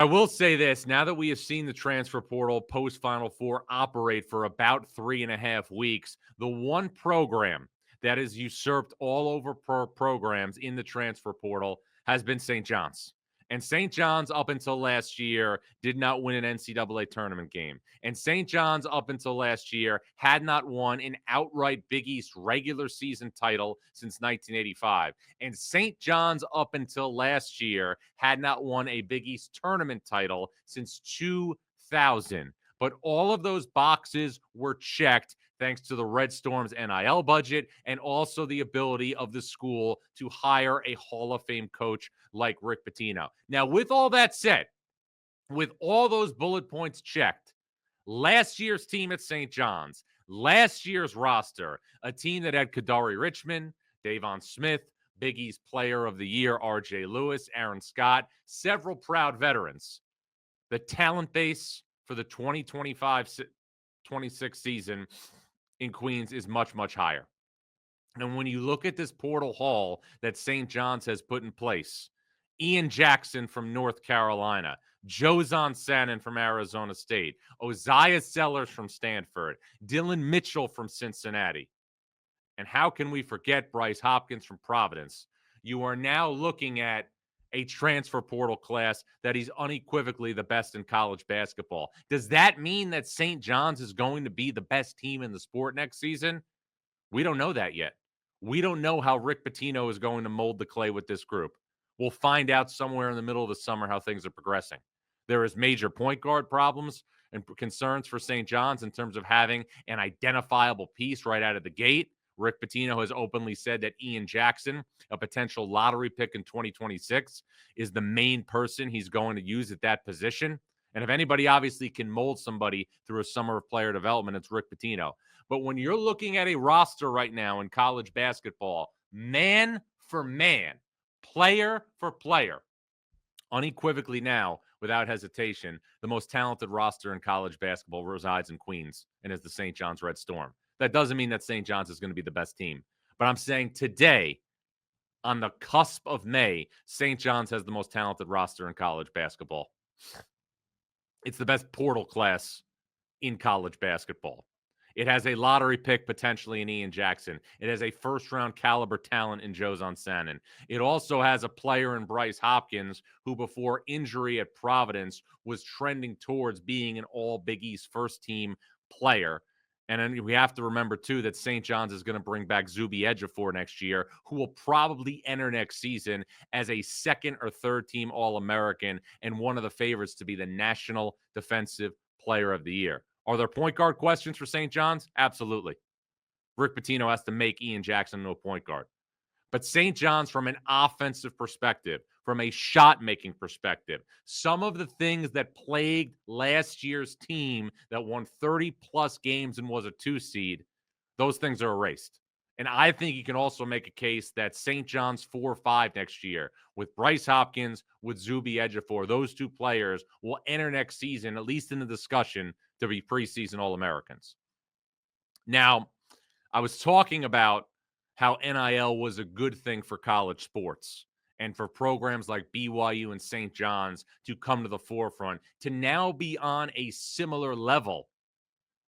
I will say this, now that we have seen the transfer portal post-Final Four operate for about 3.5 weeks, the one program that has usurped all over programs in the transfer portal has been St. John's. And St. John's, up until last year, did not win an NCAA tournament game. And St. John's, up until last year, had not won an outright Big East regular season title since 1985. And St. John's, up until last year, had not won a Big East tournament title since 2000. But all of those boxes were checked thanks to the Red Storm's NIL budget and also the ability of the school to hire a Hall of Fame coach like Rick Pitino. Now, with all that said, with all those bullet points checked, last year's team at St. John's, last year's roster, a team that had Kadari Richmond, Davon Smith, Big East Player of the Year, R.J. Lewis, Aaron Scott, several proud veterans. The talent base for the 2025-26 season in Queens is much, much higher. And when you look at this portal haul that St. John's has put in place, Ian Jackson from North Carolina, Jozon Sannon from Arizona State, Oziah Sellers from Stanford, Dylan Mitchell from Cincinnati. And how can we forget Bryce Hopkins from Providence? You are now looking at a transfer portal class that he's unequivocally the best in college basketball. Does that mean that St. John's is going to be the best team in the sport next season? We don't know that yet. We don't know how Rick Pitino is going to mold the clay with this group. We'll find out somewhere in the middle of the summer how things are progressing. There is major point guard problems and concerns for St. John's in terms of having an identifiable piece right out of the gate. Rick Pitino has openly said that Ian Jackson, a potential lottery pick in 2026, is the main person he's going to use at that position. And if anybody obviously can mold somebody through a summer of player development, it's Rick Pitino. But when you're looking at a roster right now in college basketball, man for man, player for player, unequivocally now, without hesitation, the most talented roster in college basketball resides in Queens and is the St. John's Red Storm. That doesn't mean that St. John's is going to be the best team. But I'm saying today, on the cusp of May, St. John's has the most talented roster in college basketball. It's the best portal class in college basketball. It has a lottery pick potentially in Ian Jackson. It has a first-round caliber talent in Jozon Sannon. It also has a player in Bryce Hopkins who, before injury at Providence, was trending towards being an all-Big East first-team player. And then we have to remember, too, that St. John's is going to bring back Zuby Ejiofor next year, who will probably enter next season as a second or third-team All-American and one of the favorites to be the National Defensive Player of the Year. Are there point guard questions for St. John's? Absolutely. Rick Pitino has to make Ian Jackson into a point guard. But St. John's, from an offensive perspective, from a shot-making perspective, some of the things that plagued last year's team that won 30-plus games and was a 2-seed, those things are erased. And I think you can also make a case that St. John's 4-5 next year, with Bryce Hopkins, with Zuby Ejiofor, those two players will enter next season, at least in the discussion, to be preseason All-Americans. Now, I was talking about how NIL was a good thing for college sports and for programs like BYU and St. John's to come to the forefront, to now be on a similar level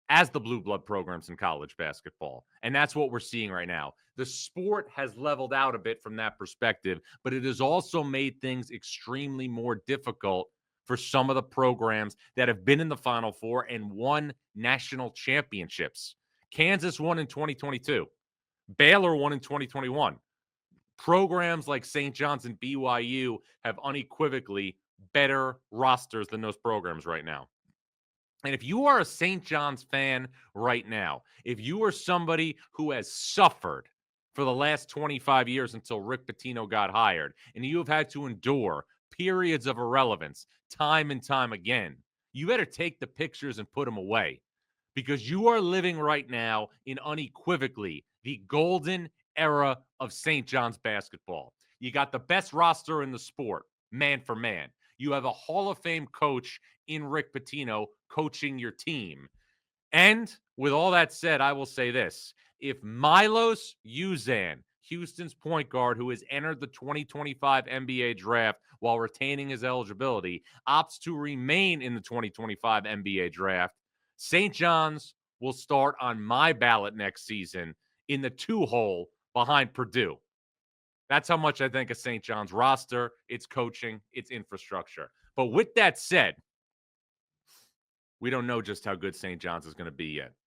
as the blue blood programs in college basketball. And that's what we're seeing right now. The sport has leveled out a bit from that perspective, but it has also made things extremely more difficult for some of the programs that have been in the Final Four and won national championships. Kansas won in 2022. Baylor won in 2021. Programs like St. John's and BYU have unequivocally better rosters than those programs right now. And if you are a St. John's fan right now, if you are somebody who has suffered for the last 25 years until Rick Pitino got hired, and you have had to endure periods of irrelevance time and time again, you better take the pictures and put them away, because you are living right now in unequivocally the golden era of St. John's basketball. You got the best roster in the sport, man for man. You have a Hall of Fame coach in Rick Pitino coaching your team. And with all that said, I will say this. If Milos Uzan, Houston's point guard, who has entered the 2025 NBA draft while retaining his eligibility, opts to remain in the 2025 NBA draft, St. John's will start on my ballot next season in the 2-hole behind Purdue. That's how much I think of St. John's roster, its coaching, its infrastructure. But with that said, we don't know just how good St. John's is going to be yet.